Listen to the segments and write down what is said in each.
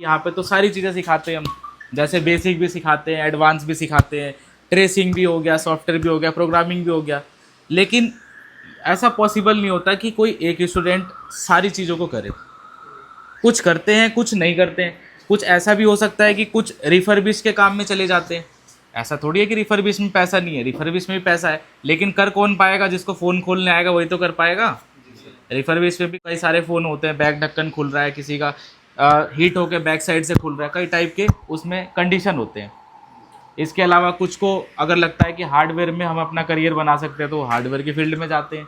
यहाँ पे तो सारी चीज़ें सिखाते हैं हम, जैसे बेसिक भी सिखाते हैं, एडवांस भी सिखाते हैं, ट्रेसिंग भी हो गया, सॉफ्टवेयर भी हो गया, प्रोग्रामिंग भी हो गया। लेकिन ऐसा पॉसिबल नहीं होता कि कोई एक स्टूडेंट सारी चीज़ों को करे। कुछ करते हैं, कुछ नहीं करते हैं। कुछ ऐसा भी हो सकता है कि कुछ रिफर्बिश के काम में चले जाते हैं। ऐसा थोड़ी है कि रिफर्बिश में पैसा नहीं है, रिफर्बिश में भी पैसा है, लेकिन कर कौन पाएगा? जिसको फ़ोन खोलने आएगा वही तो कर पाएगा। रिफर्बिश में भी कई सारे फ़ोन होते हैं, बैक ढक्कन खुल रहा है, किसी का हीट होकर बैक साइड से खुल रहा है, कई टाइप के उसमें कंडीशन होते हैं। इसके अलावा कुछ को अगर लगता है कि हार्डवेयर में हम अपना करियर बना सकते हैं तो वो हार्डवेयर की फील्ड में जाते हैं,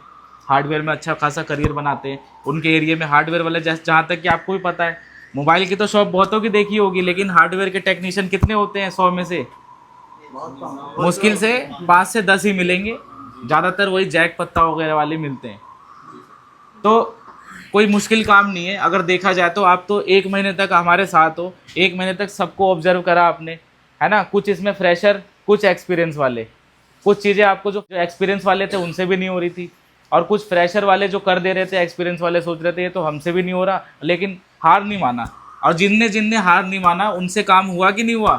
हार्डवेयर में अच्छा खासा करियर बनाते हैं। उनके एरिया में हार्डवेयर वाले, जैसे जहाँ तक कि आपको भी पता है, मोबाइल की तो शॉप बहुतों की देखी होगी, लेकिन हार्डवेयर के टेक्नीशियन कितने होते हैं? 100 में से मुश्किल से 5 से 10 ही मिलेंगे। ज़्यादातर वही जैक पत्ता वगैरह वाले मिलते हैं। तो कोई मुश्किल काम नहीं है अगर देखा जाए तो। आप तो 1 महीने तक हमारे साथ हो, 1 महीने तक सबको ऑब्जर्व करा आपने, है ना। कुछ इसमें फ्रेशर, कुछ एक्सपीरियंस वाले। कुछ चीज़ें आपको जो एक्सपीरियंस वाले थे उनसे भी नहीं हो रही थी, और कुछ फ्रेशर वाले जो कर दे रहे थे, एक्सपीरियंस वाले सोच रहे थे ये तो हमसे भी नहीं हो रहा, लेकिन हार नहीं माना। और जिनने जिनने हार नहीं माना उनसे काम हुआ कि नहीं हुआ?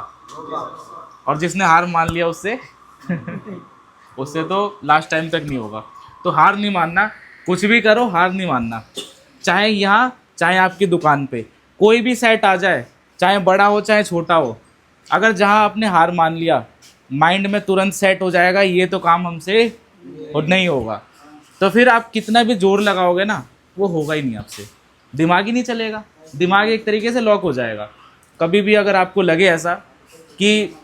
और जिसने हार मान लिया उससे उससे तो लास्ट टाइम तक नहीं होगा। तो हार नहीं मानना, कुछ भी करो हार नहीं मानना। चाहे यहाँ, चाहे आपकी दुकान पे कोई भी सेट आ जाए, चाहे बड़ा हो चाहे छोटा हो, अगर जहाँ आपने हार मान लिया, माइंड में तुरंत सेट हो जाएगा ये तो काम हमसे और नहीं होगा। तो फिर आप कितना भी जोर लगाओगे ना, वो होगा ही नहीं आपसे, दिमाग ही नहीं चलेगा, दिमाग एक तरीके से लॉक हो जाएगा। कभी भी अगर आपको लगे ऐसा कि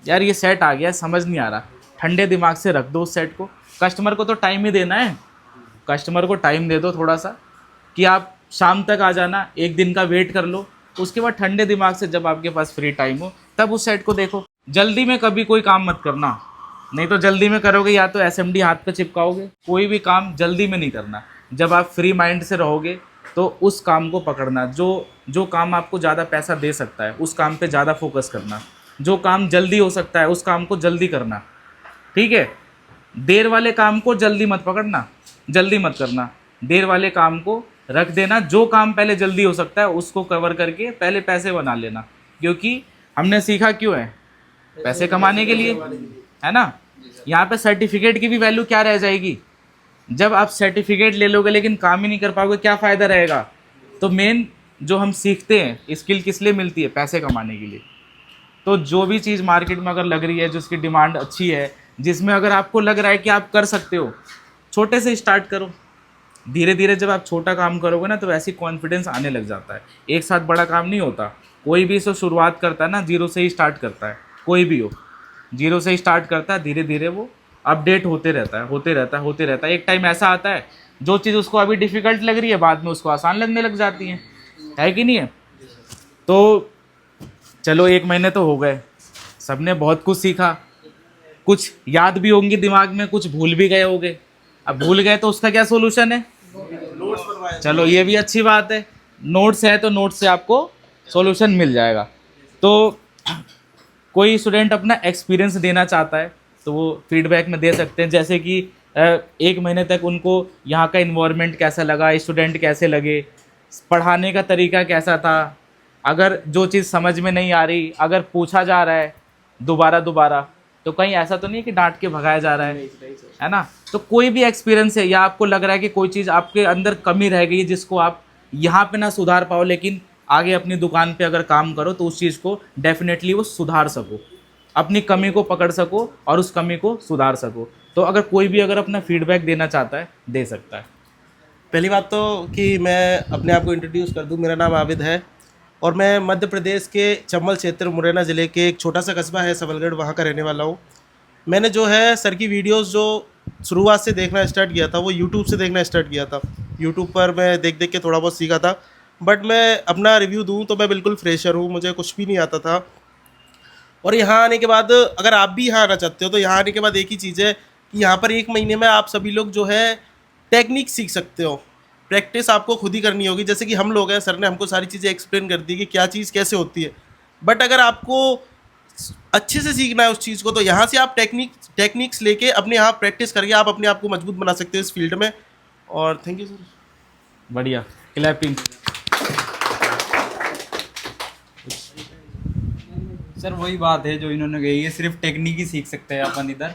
यार ये सेट आ गया, समझ नहीं आ रहा, ठंडे दिमाग से रख दो उस सेट को। कस्टमर को तो टाइम ही देना है, कस्टमर को टाइम दे दो थोड़ा सा, कि आप शाम तक आ जाना, 1 दिन का वेट कर लो, उसके बाद ठंडे दिमाग से जब आपके पास फ्री टाइम हो तब उस सेट को देखो। जल्दी में कभी कोई काम मत करना, नहीं तो जल्दी में करोगे या तो एसएमडी हाथ पे चिपकाओगे। कोई भी काम जल्दी में नहीं करना। जब आप फ्री माइंड से रहोगे तो उस काम को पकड़ना, जो काम आपको ज़्यादा पैसा दे सकता है उस काम पे ज़्यादा फोकस करना, जो काम जल्दी हो सकता है उस काम को जल्दी करना, ठीक है। देर वाले काम को जल्दी मत पकड़ना, जल्दी मत करना, देर वाले काम को रख देना। जो काम पहले जल्दी हो सकता है उसको कवर करके पहले पैसे बना लेना, क्योंकि हमने सीखा क्यों है? पैसे कमाने के लिए, है ना। यहाँ पे सर्टिफिकेट की भी वैल्यू क्या रह जाएगी? जब आप सर्टिफिकेट ले लोगे लेकिन काम ही नहीं कर पाओगे, क्या फ़ायदा रहेगा? तो मेन जो हम सीखते हैं स्किल किस लिए मिलती है? पैसे कमाने के लिए। तो जो भी चीज़ मार्केट में अगर लग रही है, जिसकी डिमांड अच्छी है, जिसमें अगर आपको लग रहा है कि आप कर सकते हो, छोटे से स्टार्ट करो। धीरे धीरे जब आप छोटा काम करोगे ना तो वैसी कॉन्फिडेंस आने लग जाता है। एक साथ बड़ा काम नहीं होता। कोई भी इसको शुरुआत करता है ना, जीरो से ही स्टार्ट करता है। कोई भी हो, जीरो से ही स्टार्ट करता है, धीरे धीरे वो अपडेट होते रहता है, होते रहता है, होते रहता है। एक टाइम ऐसा आता है जो चीज़ उसको अभी डिफ़िकल्ट लग रही है बाद में उसको आसान लगने लग जाती है कि नहीं है? तो चलो 1 महीने तो हो गए, सबने बहुत कुछ सीखा, कुछ याद भी होंगी दिमाग में, कुछ भूल भी गए होंगे। अब भूल गए तो उसका क्या सोल्यूशन है? चलो ये भी अच्छी बात है, नोट्स है तो नोट्स से आपको सॉल्यूशन मिल जाएगा। तो कोई स्टूडेंट अपना एक्सपीरियंस देना चाहता है तो वो फीडबैक में दे सकते हैं, जैसे कि 1 महीने तक उनको यहाँ का इन्वायरमेंट कैसा लगा, स्टूडेंट कैसे लगे, पढ़ाने का तरीका कैसा था। अगर जो चीज़ समझ में नहीं आ रही, अगर पूछा जा रहा है दोबारा दोबारा, तो कहीं ऐसा तो नहीं है कि डांट के भगाया जा रहा है ना। तो कोई भी एक्सपीरियंस है या आपको लग रहा है कि कोई चीज़ आपके अंदर कमी रह गई है जिसको आप यहाँ पे ना सुधार पाओ, लेकिन आगे अपनी दुकान पे अगर काम करो तो उस चीज़ को डेफिनेटली वो सुधार सको, अपनी कमी को पकड़ सको और उस कमी को सुधार सको। तो अगर कोई भी अगर अपना फीडबैक देना चाहता है, दे सकता है। पहली बात तो कि मैं अपने आप को इंट्रोड्यूस कर दूं, मेरा नाम आबिद है और मैं मध्य प्रदेश के चंबल क्षेत्र मुरैना ज़िले के एक छोटा सा कस्बा है सबलगढ़, वहाँ का रहने वाला हूँ। मैंने जो है सर की वीडियोस जो शुरुआत से देखना स्टार्ट किया था वो यूट्यूब से देखना स्टार्ट किया था। यूट्यूब पर मैं देख देख के थोड़ा बहुत सीखा था, बट मैं अपना रिव्यू दूँ तो मैं बिल्कुल फ्रेशर हूँ, मुझे कुछ भी नहीं आता था। और यहाँ आने के बाद अगर आप भी यहाँ आना चाहते हो तो यहाँ आने के बाद एक ही चीज़ है कि यहाँ पर 1 महीने में आप सभी लोग जो है टेक्निक सीख सकते हो। प्रैक्टिस आपको खुद ही करनी होगी, जैसे कि हम लोग हैं, सर ने हमको सारी चीज़ें एक्सप्लेन कर दी कि क्या चीज़ कैसे होती है। बट अगर आपको अच्छे से सीखना है उस चीज़ को तो यहाँ से आप टेक्निक्स लेके अपने यहाँ प्रैक्टिस करके आप अपने आप को मजबूत बना सकते हो इस फील्ड में। और थैंक यू सर। बढ़िया, क्लैपिंग। सर वही बात है जो इन्होंने कही है, सिर्फ टेक्निक ही सीख सकते हैं अपन इधर।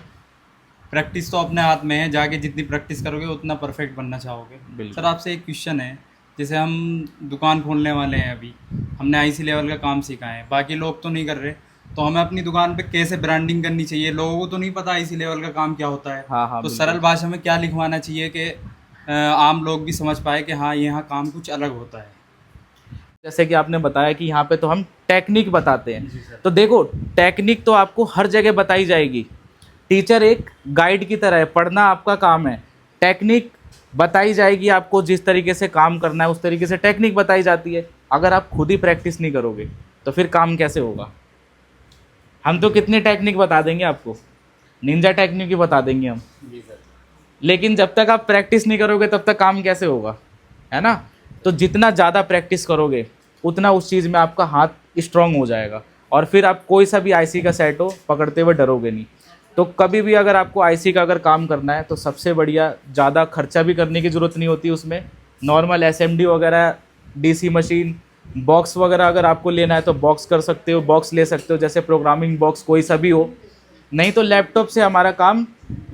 प्रैक्टिस तो अपने हाथ में है, जाके जितनी प्रैक्टिस करोगे उतना परफेक्ट बनना चाहोगे। बिल्कुल। सर आपसे एक क्वेश्चन है, जैसे हम दुकान खोलने वाले हैं, अभी हमने आईसी लेवल का काम सीखा है, बाकी लोग तो नहीं कर रहे, तो हमें अपनी दुकान पे कैसे ब्रांडिंग करनी चाहिए? लोगों को तो नहीं पता आईसी लेवल का काम क्या होता है। हाँ हाँ तो बिल्कुल। सरल भाषा में क्या लिखवाना चाहिए कि आम लोग भी समझ पाए कि हाँ यहाँ काम कुछ अलग होता है। जैसे कि आपने बताया कि यहाँ पे तो हम टेक्निक बताते जी हैं, सर। तो देखो टेक्निक तो आपको हर जगह बताई जाएगी। टीचर एक गाइड की तरह है, पढ़ना आपका काम है, टेक्निक बताई जाएगी आपको। जिस तरीके से काम करना है उस तरीके से टेक्निक बताई जाती है। अगर आप खुद ही प्रैक्टिस नहीं करोगे तो फिर काम कैसे होगा? हम तो कितनी टेक्निक बता देंगे आपको, निंजा टेक्निक ही बता देंगे हम, जी सर। लेकिन जब तक आप प्रैक्टिस नहीं करोगे तब तक काम कैसे होगा, है ना? तो जितना ज़्यादा प्रैक्टिस करोगे उतना उस चीज़ में आपका हाथ स्ट्रांग हो जाएगा, और फिर आप कोई सा भी आईसी का सेट हो पकड़ते हुए डरोगे नहीं। तो कभी भी अगर आपको आईसी का अगर काम करना है तो सबसे बढ़िया, ज़्यादा खर्चा भी करने की ज़रूरत नहीं होती उसमें। नॉर्मल एसएमडी वगैरह, डीसी मशीन, बॉक्स वगैरह अगर आपको लेना है तो बॉक्स कर सकते हो, बॉक्स ले सकते हो, जैसे प्रोग्रामिंग बॉक्स कोई सा भी हो। नहीं तो लैपटॉप से हमारा काम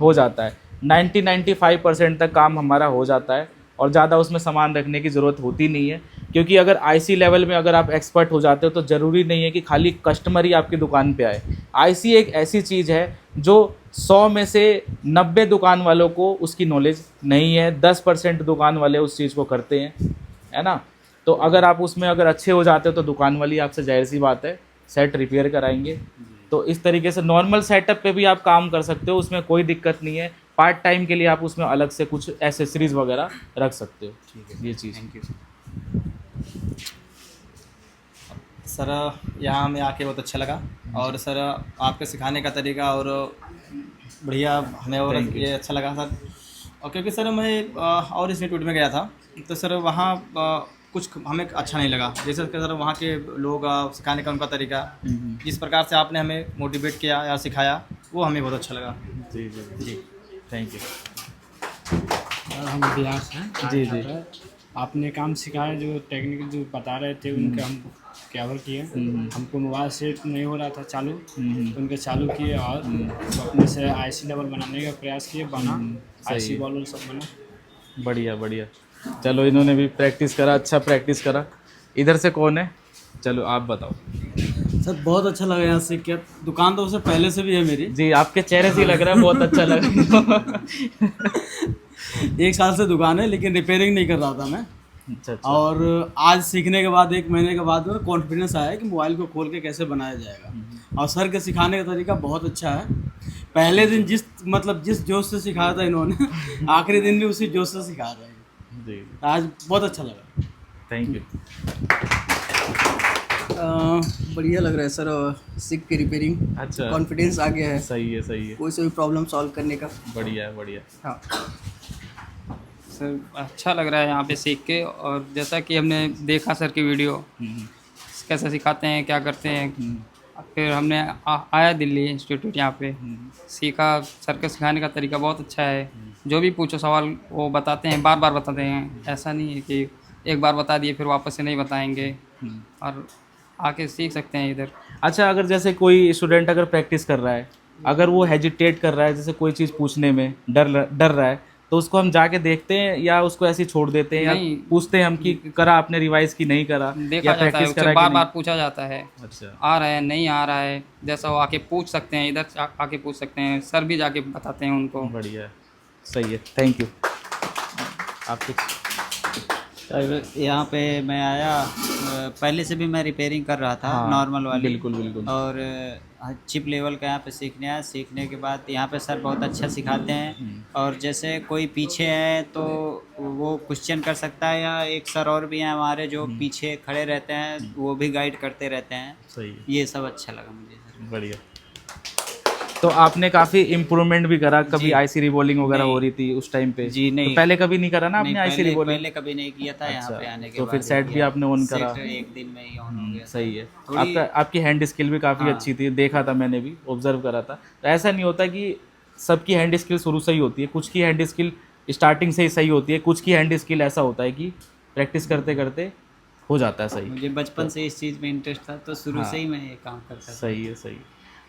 हो जाता है, 90-95% तक काम हमारा हो जाता है, और ज़्यादा उसमें सामान रखने की ज़रूरत होती नहीं है। क्योंकि अगर आईसी लेवल में अगर आप एक्सपर्ट हो जाते हो तो ज़रूरी नहीं है कि खाली कस्टमर ही आपकी दुकान पे आए। आईसी एक ऐसी चीज़ है जो 100 में से 90 दुकान वालों को उसकी नॉलेज नहीं है, 10% दुकान वाले उस चीज़ को करते हैं, है ना? तो अगर आप उसमें अगर अच्छे हो जाते हो तो दुकान वाली आपसे जाहिर सी बात है सेट रिपेयर कराएंगे। तो इस तरीके से नॉर्मल सेटअप पे भी आप काम कर सकते हो, उसमें कोई दिक्कत नहीं है। पार्ट टाइम के लिए आप उसमें अलग से कुछ एसेसरीज वगैरह रख सकते हो। ठीक है, ये चीज़। Thank you. सर यहाँ हमें आके बहुत अच्छा लगा, और सर आपके सिखाने का तरीका और बढ़िया हमें, और Thank you. ये अच्छा लगा सर। और क्योंकि सर मैं और इंस्टीट्यूट में गया था, तो सर वहाँ कुछ हमें अच्छा नहीं लगा। जैसे कि सर वहाँ के लोग सिखाने का उनका तरीका, जिस प्रकार से आपने हमें मोटिवेट किया या सिखाया, वो हमें बहुत अच्छा लगा। जी जी जी, थैंक यू। हम बिहार से हैं। जी जी। आपने काम सिखाया, जो टेक्निक जो बता रहे थे उनके हम कवर किए। हमको मोबाइल से नहीं हो रहा था चालू, तो उनके चालू किए, और तो अपने से आईसी लेवल बनाने का प्रयास किए, बना आईसी बॉल सब बना। बढ़िया बढ़िया। चलो इन्होंने भी प्रैक्टिस करा, अच्छा प्रैक्टिस करा। इधर से कौन है? चलो आप बताओ। सर बहुत अच्छा लगा यहाँ सीख के। दुकान तो उससे पहले से भी है मेरी, जी, आपके चेहरे से ही लग रहा है बहुत अच्छा लग रहा है। 1 साल से दुकान है, लेकिन रिपेयरिंग नहीं कर रहा था मैं। अच्छा अच्छा। और आज सीखने के बाद 1 महीने के बाद में कॉन्फिडेंस आया कि मोबाइल को खोल के कैसे बनाया जाएगा। और सर के सिखाने का तरीका बहुत अच्छा है। पहले दिन जिस जोश से सिखाया था इन्होंने, आखिरी दिन भी उसी जोश से सिखा रहे हैं। जी, आज बहुत अच्छा लगा। Thank you. बढ़िया लग रहा है सर, सीख के रिपेयरिंग। अच्छा, कॉन्फिडेंस आ गया है सही है सही है, कोई से भी प्रॉब्लम सॉल्व करने का। बढ़िया है बढ़िया। हाँ सर अच्छा लग रहा है यहाँ पे सीख के, और जैसा कि हमने देखा सर की वीडियो, कैसे सिखाते हैं, क्या करते हैं। फिर हमने आया दिल्ली इंस्टीट्यूट यहाँ पे, सीखा। सर के सिखाने का तरीका बहुत अच्छा है। जो भी पूछो सवाल वो बताते हैं, बार बार बताते हैं। ऐसा नहीं है कि एक बार बता दिए फिर वापस से नहीं बताएंगे, और आके सीख सकते हैं इधर। अच्छा, अगर जैसे कोई स्टूडेंट अगर प्रैक्टिस कर रहा है, अगर वो हेजिटेट कर रहा है, जैसे कोई चीज़ पूछने में डर रहा है, तो उसको हम जाके देखते हैं या उसको ऐसे ही छोड़ देते हैं, या नहीं। पूछते हैं हम कि करा आपने रिवाइज की नहीं करा, देखा या जाता है, प्रैक्टिस उससे करा बार कि बार नहीं? पूछा जाता है, अच्छा, आ रहा है नहीं आ रहा है, जैसा वो आके पूछ सकते हैं, इधर आके पूछ सकते हैं। सर भी जाके बताते हैं उनको। बढ़िया है, सही है, थैंक यू। आप कुछ? सर यहाँ पे मैं आया, पहले से भी मैं रिपेयरिंग कर रहा था, हाँ, नॉर्मल वाली। बिल्कुल बिल्कुल। और चिप लेवल का यहाँ पे सीखने आया। सीखने के बाद यहाँ पे सर बहुत अच्छा सिखाते हैं, और जैसे कोई पीछे है तो वो क्वेश्चन कर सकता है, या एक सर और भी हैं हमारे जो पीछे खड़े रहते हैं, वो भी गाइड करते रहते हैं। सही है, ये सब अच्छा लगा मुझे सर। बढ़िया। तो आपने काफ़ी इम्प्रूवमेंट भी करा, कभी जी। आईसी रिबॉलिंग वगैरह नहीं। हो रही थी उस टाइम पे? जी, नहीं। तो पहले कभी नहीं करा ना नहीं, आपने आईसी रिबॉलिंग? पहले कभी नहीं किया था। यहाँ पे आने के तो बाद फिर सेट भी आपने ऑन करा? सेट एक दिन में ही ऑन हो गया। सही है। थोड़ी- आपकी हैंड स्किल भी काफ़ी हाँ। अच्छी थी, देखा था मैंने भी, ऑब्जर्व करा था। तो ऐसा नहीं होता कि सबकी हैंड स्किल शुरू से ही होती है, कुछ की हैंड स्किल स्टार्टिंग से ही सही होती है, कुछ की हैंड स्किल ऐसा होता है कि प्रैक्टिस करते करते हो जाता है सही। मुझे बचपन से इस चीज़ में इंटरेस्ट था, तो शुरू हाँ। से ही मैं ये काम करता था। सही है, सही।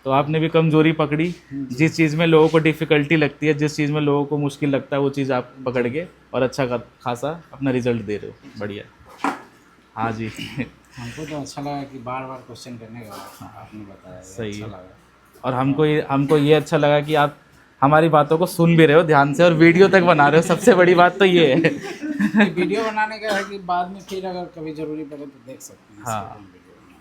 तो आपने भी कमजोरी पकड़ी, जिस चीज़ में लोगों को डिफ़िकल्टी लगती है, जिस चीज़ में लोगों को मुश्किल लगता है, वो चीज़ आप पकड़ के और अच्छा खासा अपना रिजल्ट दे रहे हो। बढ़िया। हाँ जी। हमको तो अच्छा लगा कि बार बार क्वेश्चन करने का आपने बताया, सही अच्छा है। लगा। और हमको ये अच्छा लगा कि आप हमारी बातों को सुन भी रहे हो ध्यान से और वीडियो तक बना रहे हो। सबसे बड़ी बात तो ये है। वीडियो बनाने का है कि बाद में फिर अगर कभी ज़रूरी पड़े तो देख सकते हैं। हाँ,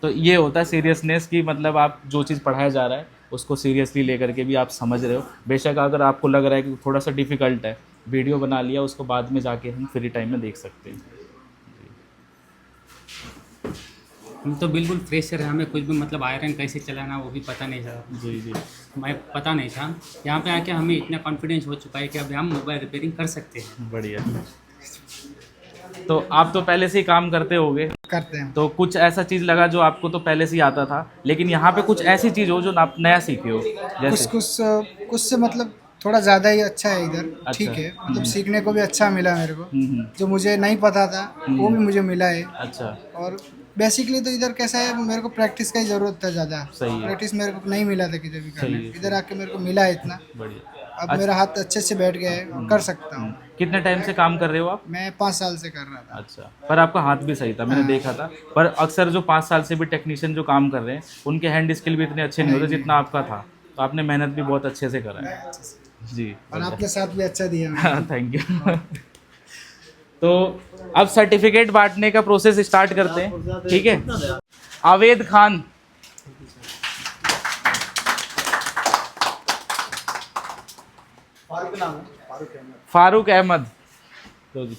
तो ये होता है सीरियसनेस की, मतलब आप जो चीज़ पढ़ाया जा रहा है उसको सीरियसली लेकर के भी आप समझ रहे हो। बेशक अगर आपको लग रहा है कि थोड़ा सा डिफ़िकल्ट है, वीडियो बना लिया, उसको बाद में जाके हम फ्री टाइम में देख सकते हैं। हम तो बिल्कुल फ्रेशर है, हमें कुछ भी मतलब आयरन कैसे चलाना वो भी पता नहीं था। जी जी। हमें पता नहीं था। यहाँ पे आके हमें इतना कॉन्फिडेंस हो चुका है कि अभी हम मोबाइल रिपेयरिंग कर सकते हैं। बढ़िया। तो आप तो पहले से ही काम करते होगे? करते हैं। तो कुछ ऐसा चीज़ लगा जो आपको तो पहले से ही आता था, लेकिन यहाँ पे कुछ ऐसी चीज़ हो जो आप नया सीखे हो? जैसे कुछ से मतलब थोड़ा ज़्यादा ही अच्छा है इधर। अच्छा। ठीक है, मतलब सीखने को भी अच्छा मिला मेरे को। हम्म। जो मुझे नहीं पता था वो भी मुझे मिला है। अच्छा। और बेसिकली तो इधर कैसा है, मेरे को प्रैक्टिस का ही ज़रूरत था ज़्यादा। सही है। प्रैक्टिस मेरे को नहीं मिला था किधर भी करने। सही है। इधर आके मेरे को मिला है इतना। बढ़िया। अब मेरा हाथ अच्छे से बैठ गया है और कर सकता हूँ। कितने टाइम से काम कर रहे हो आप? मैं 5 साल से कर रहा था। अच्छा, पर आपका हाथ भी सही था, मैंने देखा था। पर अक्सर जो 5 साल से भी टेक्नीशियन जो काम कर रहे हैं उनके हैंड स्किल भी इतने अच्छे नहीं होते जितना आपका था। तो आपने मेहनत भी बहुत अच्छे से करा है। जी। और आपके साथ भी अच्छा दिया। Thank you. तो अब सर्टिफिकेट बांटने का प्रोसेस स्टार्ट करते हैं, ठीक है? आवेद खान, फारूक अहमद, तो जी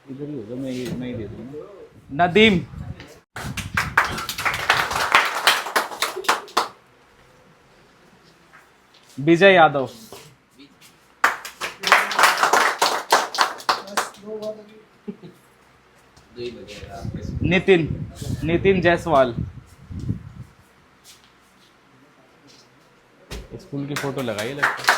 इधर ही होगा, मैं ही दे दूँगा। नदीम, विजय यादव, नितिन जायसवाल। स्कूल की फोटो लगाइए लगता है।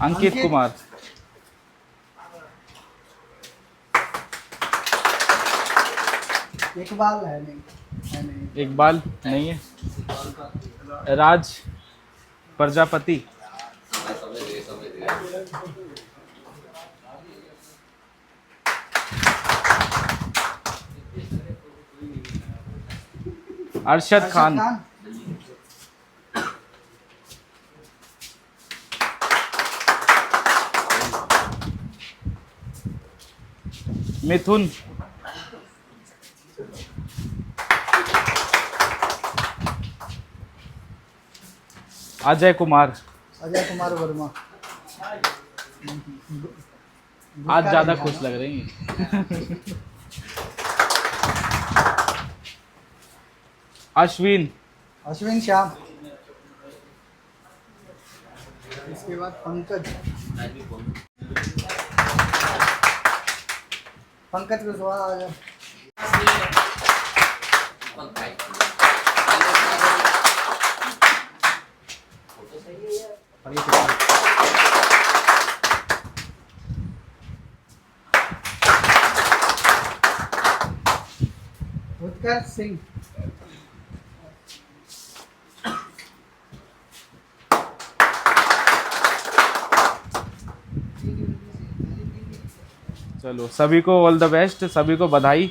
अंकित कुमार, इकबाल है नहीं। इकबाल नहीं है। राज प्रजापति, अरशद खान, मिथुन, अजय कुमार वर्मा। आज ज़्यादा खुश लग रही हैं। अश्विन श्याम। इसके बाद पंकज कुशवाहा आ जाए। उत्कर्ष सिंह। चलो, सभी को ऑल द बेस्ट, सभी को बधाई।